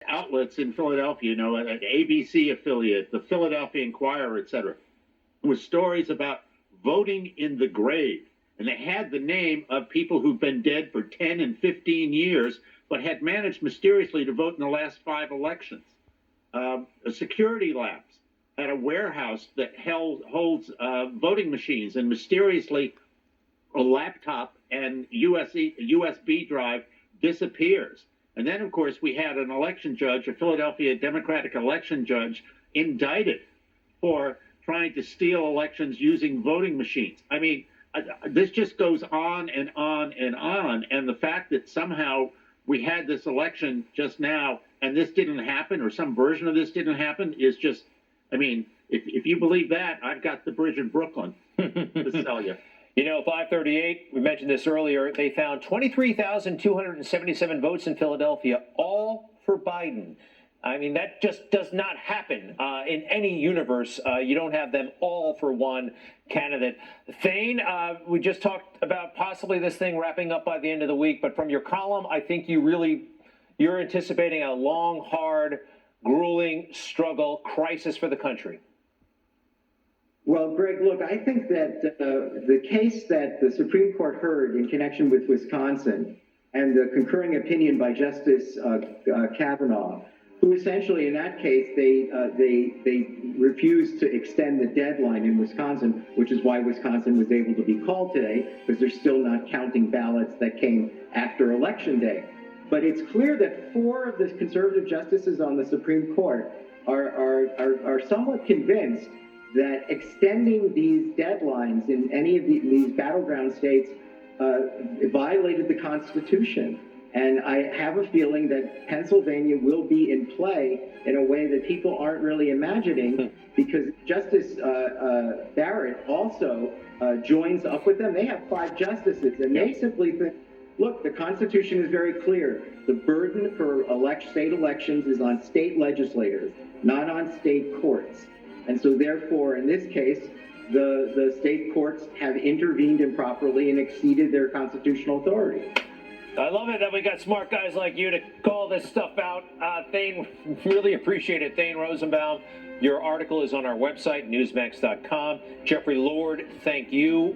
outlets in Philadelphia, an ABC affiliate, the Philadelphia Inquirer, etc., with stories about voting in the grave. And they had the name of people who've been dead for 10 and 15 years, but had managed mysteriously to vote in the last 5 elections. A security lapse at a warehouse that holds voting machines, and mysteriously a laptop and USB drive disappears. And then, of course, we had an election judge, a Philadelphia Democratic election judge, indicted for trying to steal elections using voting machines. I mean, this just goes on and on and on. And the fact that somehow we had this election just now and this didn't happen, or some version of this didn't happen, is just, I mean, if you believe that, I've got the bridge in Brooklyn to sell you. You know, 538, we mentioned this earlier, they found 23,277 votes in Philadelphia, all for Biden. I mean, that just does not happen in any universe. You don't have them all for one candidate. Thane, we just talked about possibly this thing wrapping up by the end of the week, but from your column, I think you're anticipating a long, hard, grueling struggle, crisis for the country. Well, Greg, look, I think that the case that the Supreme Court heard in connection with Wisconsin and the concurring opinion by Justice Kavanaugh, who essentially in that case, they refused to extend the deadline in Wisconsin, which is why Wisconsin was able to be called today, because they're still not counting ballots that came after Election Day. But it's clear that 4 of the conservative justices on the Supreme Court are somewhat convinced that extending these deadlines in any of these battleground states violated the Constitution. And I have a feeling that Pennsylvania will be in play in a way that people aren't really imagining, because Justice Barrett also joins up with them. They have 5 justices, and they simply think, look, the Constitution is very clear. The burden for state elections is on state legislators, not on state courts. And so therefore, in this case, the state courts have intervened improperly and exceeded their constitutional authority. I love it that we got smart guys like you to call this stuff out. Thane, really appreciate it. Thane Rosenbaum, your article is on our website, newsmax.com. Jeffrey Lord, thank you.